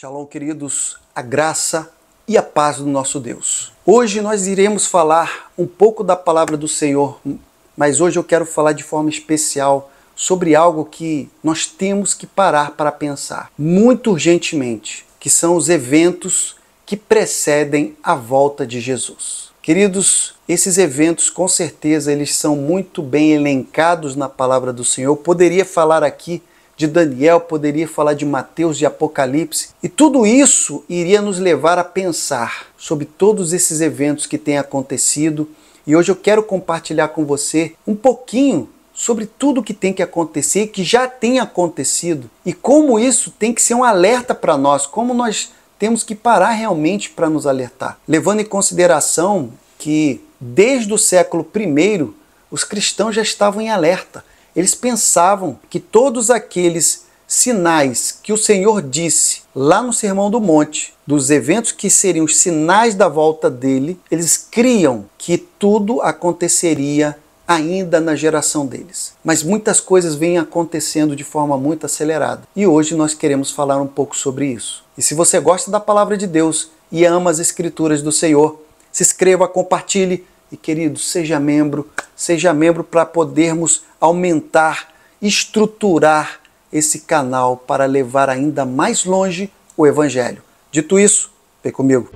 Shalom, queridos, a graça e a paz do nosso Deus. Hoje nós iremos falar um pouco da palavra do Senhor, mas hoje eu quero falar de forma especial sobre algo que nós temos que parar para pensar muito urgentemente, que são os eventos que precedem a volta de Jesus. Queridos, esses eventos com certeza eles são muito bem elencados na palavra do Senhor. Eu poderia falar aqui de Daniel, poderia falar de Mateus, de Apocalipse, e tudo isso iria nos levar a pensar sobre todos esses eventos que têm acontecido, e hoje eu quero compartilhar com você um pouquinho sobre tudo que tem que acontecer, que já tem acontecido, e como isso tem que ser um alerta para nós, como nós temos que parar realmente para nos alertar, levando em consideração que desde o século I, os cristãos já estavam em alerta. Eles pensavam que todos aqueles sinais que o Senhor disse lá no Sermão do Monte, dos eventos que seriam os sinais da volta dele, eles criam que tudo aconteceria ainda na geração deles. Mas muitas coisas vêm acontecendo de forma muito acelerada. E hoje nós queremos falar um pouco sobre isso. E se você gosta da palavra de Deus e ama as Escrituras do Senhor, se inscreva, compartilhe e, querido, seja membro para podermos aumentar, estruturar esse canal para levar ainda mais longe o Evangelho. Dito isso, vem comigo.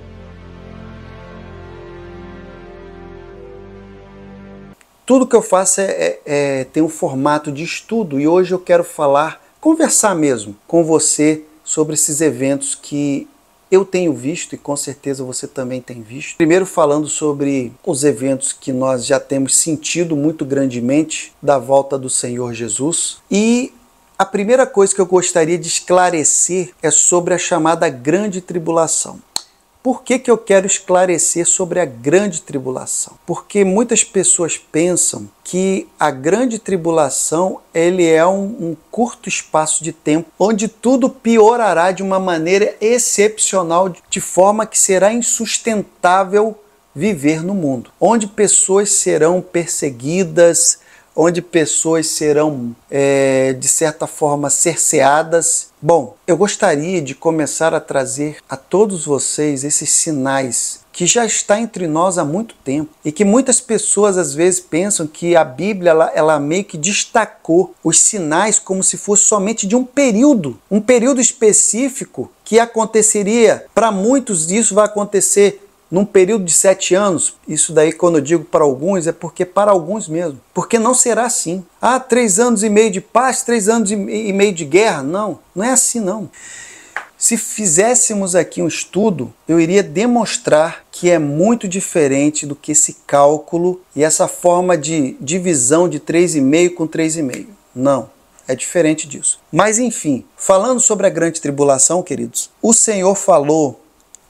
Tudo que eu faço tem um formato de estudo e hoje eu quero conversar mesmo com você sobre esses eventos que eu tenho visto e com certeza você também tem visto. Primeiro falando sobre os eventos que nós já temos sentido muito grandemente da volta do Senhor Jesus. E a primeira coisa que eu gostaria de esclarecer é sobre a chamada Grande Tribulação. Por que eu quero esclarecer sobre a Grande Tribulação? Porque muitas pessoas pensam que a Grande Tribulação ele é um curto espaço de tempo onde tudo piorará de uma maneira excepcional, de forma que será insustentável viver no mundo, onde pessoas serão perseguidas, onde pessoas serão, de certa forma, cerceadas. Bom, eu gostaria de começar a trazer a todos vocês esses sinais que já está entre nós há muito tempo e que muitas pessoas às vezes pensam que a Bíblia ela meio que destacou os sinais como se fosse somente de um período específico que aconteceria. Para muitos isso vai acontecer num período de 7 anos, isso daí quando eu digo para alguns, é porque para alguns mesmo. Porque não será assim. 3 anos e meio de paz, 3 anos e meio de guerra. Não é assim não. Se fizéssemos aqui um estudo, eu iria demonstrar que é muito diferente do que esse cálculo e essa forma de divisão de 3,5 com 3,5. Não. É diferente disso. Mas enfim, falando sobre a Grande Tribulação, queridos, o Senhor falou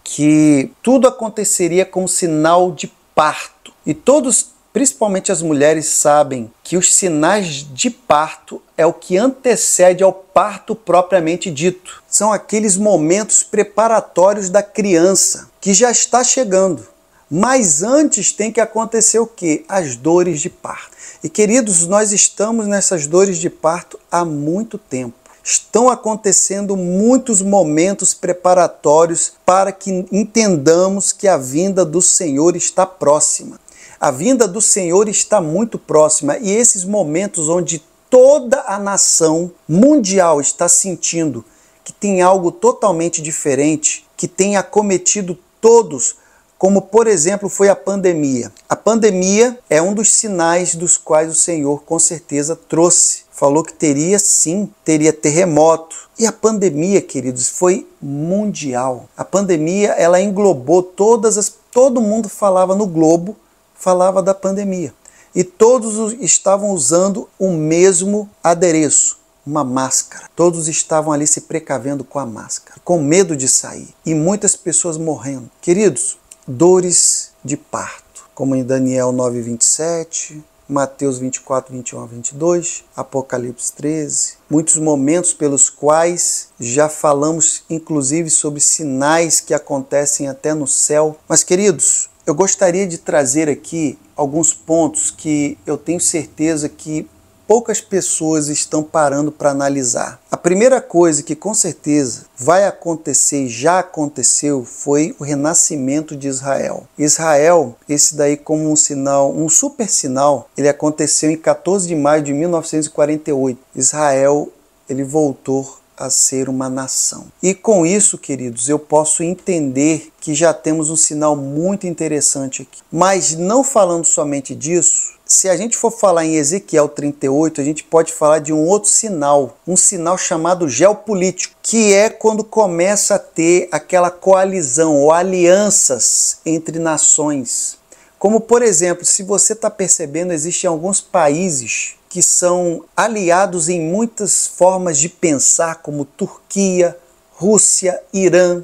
que tudo aconteceria com sinal de parto. E todos, principalmente as mulheres, sabem que os sinais de parto é o que antecede ao parto propriamente dito. São aqueles momentos preparatórios da criança que já está chegando. Mas antes tem que acontecer o quê? As dores de parto. E queridos, nós estamos nessas dores de parto há muito tempo. Estão acontecendo muitos momentos preparatórios para que entendamos que a vinda do Senhor está próxima. A vinda do Senhor está muito próxima e esses momentos onde toda a nação mundial está sentindo que tem algo totalmente diferente, que tem acometido todos, como por exemplo foi a pandemia. A pandemia é um dos sinais dos quais o Senhor com certeza trouxe. Falou que teria terremoto. E a pandemia, queridos, foi mundial. A pandemia, ela englobou todo mundo falava no globo, falava da pandemia. E todos estavam usando o mesmo adereço, uma máscara. Todos estavam ali se precavendo com a máscara, com medo de sair. E muitas pessoas morrendo. Queridos, dores de parto, como em Daniel 9:27, Mateus 24, 21 a 22, Apocalipse 13, muitos momentos pelos quais já falamos inclusive sobre sinais que acontecem até no céu. Mas queridos, eu gostaria de trazer aqui alguns pontos que eu tenho certeza que poucas pessoas estão parando para analisar. A primeira coisa que com certeza vai acontecer e já aconteceu foi o renascimento de Israel. Israel, esse daí como um sinal, um super sinal, ele aconteceu em 14 de maio de 1948. Israel, ele voltou a ser uma nação. E com isso, queridos, eu posso entender que já temos um sinal muito interessante aqui. Mas não falando somente disso, se a gente for falar em Ezequiel 38, a gente pode falar de um outro sinal, um sinal chamado geopolítico, que é quando começa a ter aquela coalizão ou alianças entre nações. Como, por exemplo, se você está percebendo, existem alguns países que são aliados em muitas formas de pensar, como Turquia, Rússia, Irã.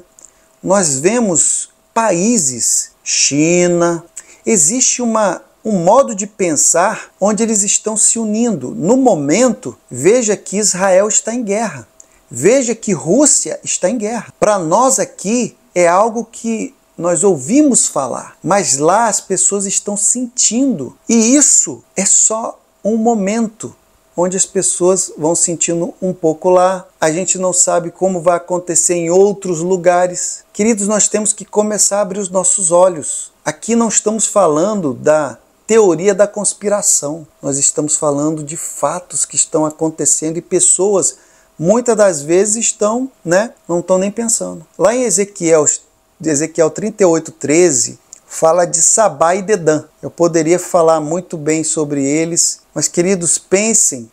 Nós vemos países, China, existe um modo de pensar onde eles estão se unindo. No momento, veja que Israel está em guerra. Veja que Rússia está em guerra. Para nós aqui é algo que nós ouvimos falar, mas lá as pessoas estão sentindo. E isso é só um momento onde as pessoas vão sentindo um pouco lá. A gente não sabe como vai acontecer em outros lugares. Queridos, nós temos que começar a abrir os nossos olhos. Aqui não estamos falando da teoria da conspiração. Nós estamos falando de fatos que estão acontecendo e pessoas, muitas das vezes, não estão nem pensando. Lá em Ezequiel 38:13, fala de Sabá e Dedã. Eu poderia falar muito bem sobre eles, mas, queridos, pensem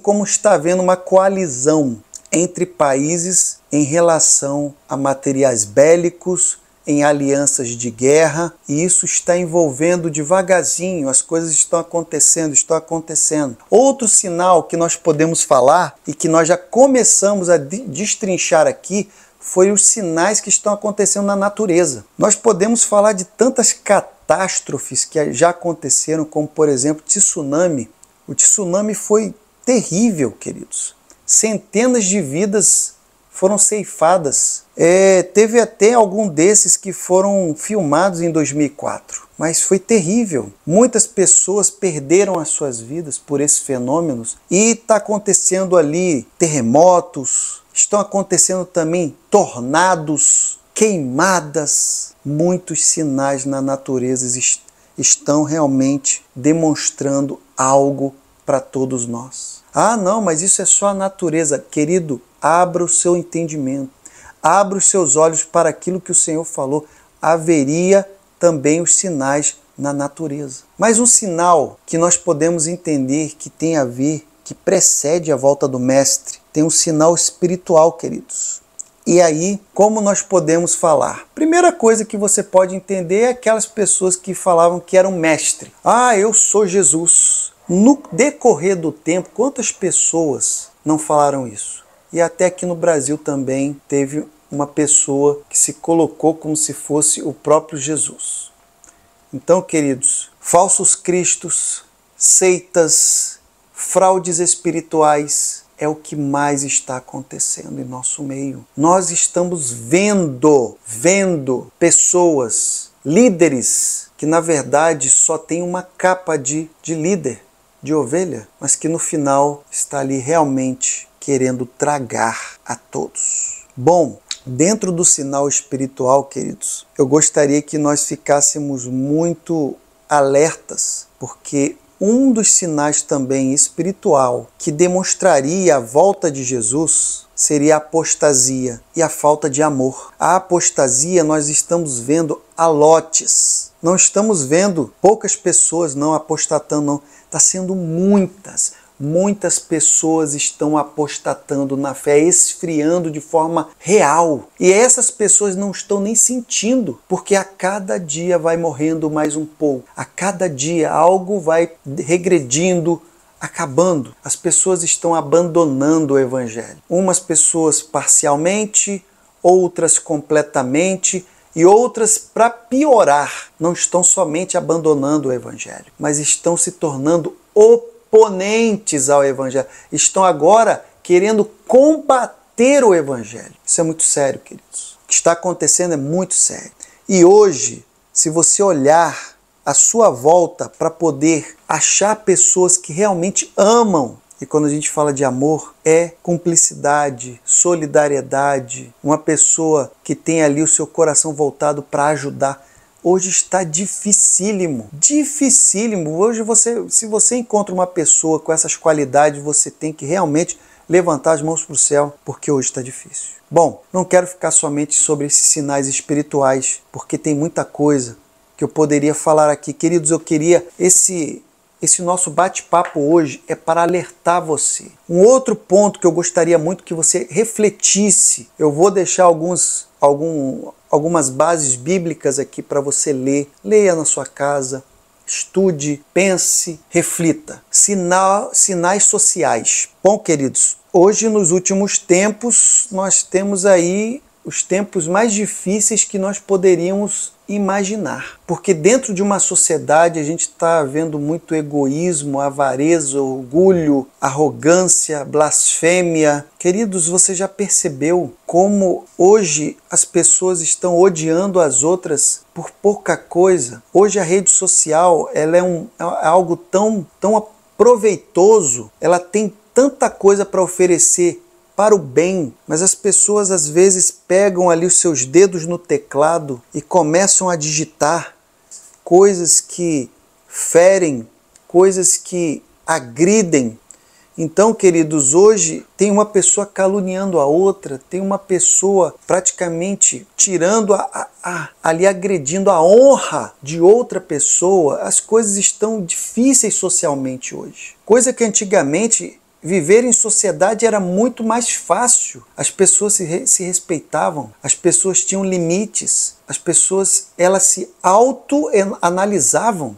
como está havendo uma coalizão entre países em relação a materiais bélicos, em alianças de guerra, e isso está envolvendo devagarzinho, as coisas estão acontecendo. Outro sinal que nós podemos falar e que nós já começamos a destrinchar aqui foi os sinais que estão acontecendo na natureza. Nós podemos falar de tantas catástrofes que já aconteceram, como, por exemplo, tsunami. O tsunami foi terrível, queridos. Centenas de vidas foram ceifadas. Teve até algum desses que foram filmados em 2004. Mas foi terrível. Muitas pessoas perderam as suas vidas por esses fenômenos. E está acontecendo ali terremotos, estão acontecendo também tornados, queimadas. Muitos sinais na natureza estão realmente demonstrando algo para todos nós. Ah, não, mas isso é só a natureza. Querido, abra o seu entendimento. Abra os seus olhos para aquilo que o Senhor falou. Haveria também os sinais na natureza. Mas um sinal que nós podemos entender que tem a ver, que precede a volta do Mestre, tem um sinal espiritual, queridos. E aí, como nós podemos falar? Primeira coisa que você pode entender é aquelas pessoas que falavam que eram mestre. Ah, eu sou Jesus. No decorrer do tempo, quantas pessoas não falaram isso? E até aqui no Brasil também teve uma pessoa que se colocou como se fosse o próprio Jesus. Então, queridos, falsos cristos, seitas, fraudes espirituais é o que mais está acontecendo em nosso meio. Nós estamos vendo pessoas, líderes, que na verdade só tem uma capa de líder, de ovelha, mas que no final está ali realmente querendo tragar a todos. Bom, dentro do sinal espiritual, queridos, eu gostaria que nós ficássemos muito alertas, porque um dos sinais também espiritual que demonstraria a volta de Jesus seria a apostasia e a falta de amor. A apostasia nós estamos vendo a lotes. Não estamos vendo poucas pessoas não apostatando, não. Está sendo muitas. Muitas pessoas estão apostatando na fé, esfriando de forma real. E essas pessoas não estão nem sentindo, porque a cada dia vai morrendo mais um pouco. A cada dia algo vai regredindo, acabando. As pessoas estão abandonando o Evangelho. Umas pessoas parcialmente, outras completamente, e outras, para piorar, não estão somente abandonando o Evangelho, mas estão se tornando oponentes ao Evangelho. Estão agora querendo combater o Evangelho. Isso é muito sério, queridos. O que está acontecendo é muito sério. E hoje, se você olhar à sua volta para poder achar pessoas que realmente amam. E quando a gente fala de amor, é cumplicidade, solidariedade, uma pessoa que tem ali o seu coração voltado para ajudar. Hoje está dificílimo, dificílimo. Hoje se você encontra uma pessoa com essas qualidades, você tem que realmente levantar as mãos para o céu, porque hoje está difícil. Bom, não quero ficar somente sobre esses sinais espirituais, porque tem muita coisa que eu poderia falar aqui. Queridos, eu queria esse nosso bate-papo hoje é para alertar você. Um outro ponto que eu gostaria muito que você refletisse, eu vou deixar algumas bases bíblicas aqui para você ler. Leia na sua casa, estude, pense, reflita. Sinais sociais. Bom, queridos, hoje nos últimos tempos nós temos aí os tempos mais difíceis que nós poderíamos imaginar. Porque dentro de uma sociedade a gente está vendo muito egoísmo, avareza, orgulho, arrogância, blasfêmia. Queridos, você já percebeu como hoje as pessoas estão odiando as outras por pouca coisa? Hoje a rede social ela é algo tão proveitoso, ela tem tanta coisa para oferecer para o bem, mas as pessoas às vezes pegam ali os seus dedos no teclado e começam a digitar coisas que ferem, coisas que agridem. Então, queridos, hoje tem uma pessoa caluniando a outra, tem uma pessoa praticamente tirando, ali agredindo a honra de outra pessoa. As coisas estão difíceis socialmente hoje. Coisa que antigamente viver em sociedade era muito mais fácil. As pessoas se respeitavam, as pessoas tinham limites, as pessoas elas se autoanalisavam.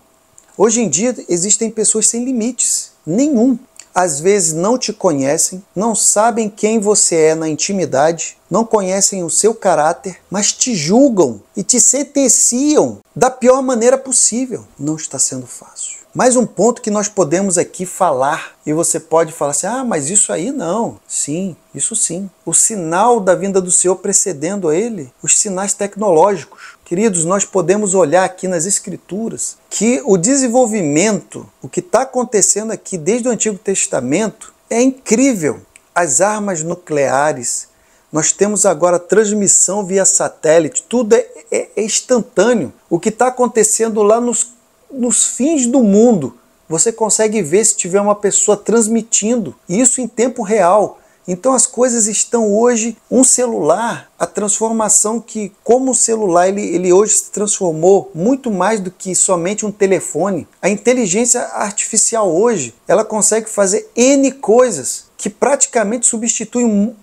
Hoje em dia existem pessoas sem limites nenhum. Às vezes não te conhecem, não sabem quem você é na intimidade, não conhecem o seu caráter, mas te julgam e te sentenciam da pior maneira possível. Não está sendo fácil. Mais um ponto que nós podemos aqui falar, e você pode falar assim, mas isso aí não. Sim, isso sim. O sinal da vinda do Senhor precedendo a Ele, os sinais tecnológicos. Queridos, nós podemos olhar aqui nas Escrituras que o desenvolvimento, o que está acontecendo aqui desde o Antigo Testamento, é incrível. As armas nucleares, nós temos agora transmissão via satélite, tudo é instantâneo. O que está acontecendo lá nos fins do mundo, você consegue ver se tiver uma pessoa transmitindo, isso em tempo real. Então as coisas estão hoje, um celular, a transformação que, como o celular, ele hoje se transformou muito mais do que somente um telefone. A inteligência artificial hoje, ela consegue fazer N coisas que praticamente substituem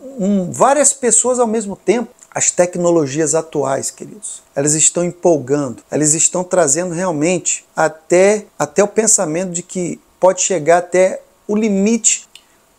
várias pessoas ao mesmo tempo. As tecnologias atuais, queridos, elas estão empolgando, elas estão trazendo realmente até o pensamento de que pode chegar até o limite,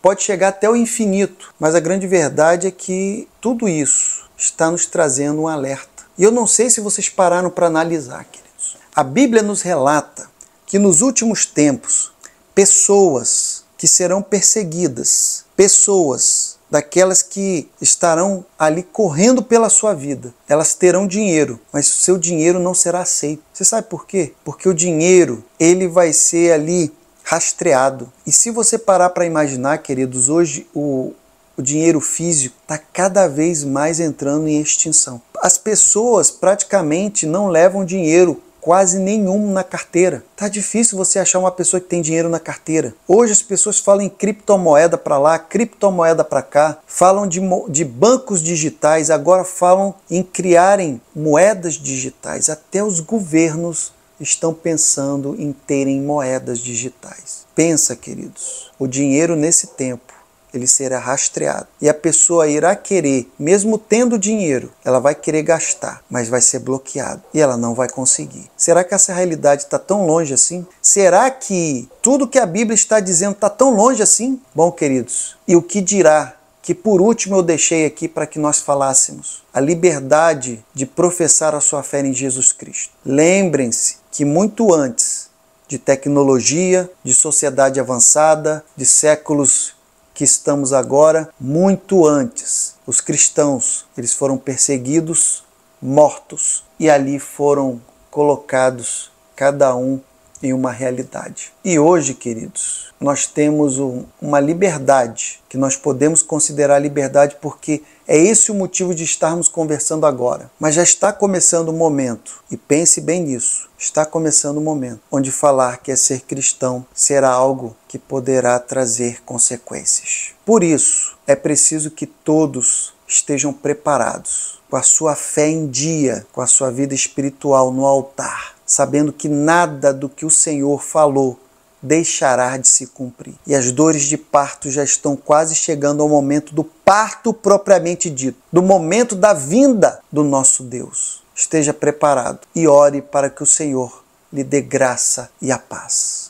pode chegar até o infinito. Mas a grande verdade é que tudo isso está nos trazendo um alerta. E eu não sei se vocês pararam para analisar, queridos. A Bíblia nos relata que nos últimos tempos, pessoas que serão perseguidas, pessoas daquelas que estarão ali correndo pela sua vida. Elas terão dinheiro, mas o seu dinheiro não será aceito. Você sabe por quê? Porque o dinheiro, ele vai ser ali rastreado. E se você parar para imaginar, queridos, hoje o dinheiro físico está cada vez mais entrando em extinção. As pessoas praticamente não levam dinheiro quase nenhum na carteira. Tá difícil você achar uma pessoa que tem dinheiro na carteira. Hoje as pessoas falam em criptomoeda para lá, criptomoeda para cá, falam de bancos digitais, agora falam em criarem moedas digitais. Até os governos estão pensando em terem moedas digitais. Pensa, queridos, o dinheiro nesse tempo, ele será rastreado. E a pessoa irá querer, mesmo tendo dinheiro, ela vai querer gastar, mas vai ser bloqueado e ela não vai conseguir. Será que essa realidade está tão longe assim? Será que tudo que a Bíblia está dizendo está tão longe assim? Bom, queridos, e o que dirá que por último eu deixei aqui para que nós falássemos? A liberdade de professar a sua fé em Jesus Cristo. Lembrem-se que muito antes de tecnologia, de sociedade avançada, de séculos que estamos agora, muito antes, os cristãos, eles foram perseguidos, mortos, e ali foram colocados cada um em uma realidade. E hoje, queridos, nós temos uma liberdade, que nós podemos considerar liberdade porque é esse o motivo de estarmos conversando agora. Mas já está começando o momento, e pense bem nisso, está começando o momento onde falar que é ser cristão será algo que poderá trazer consequências. Por isso, é preciso que todos estejam preparados, com a sua fé em dia, com a sua vida espiritual no altar, sabendo que nada do que o Senhor falou deixará de se cumprir. E as dores de parto já estão quase chegando ao momento do parto propriamente dito, do momento da vinda do nosso Deus. Esteja preparado e ore para que o Senhor lhe dê graça e a paz.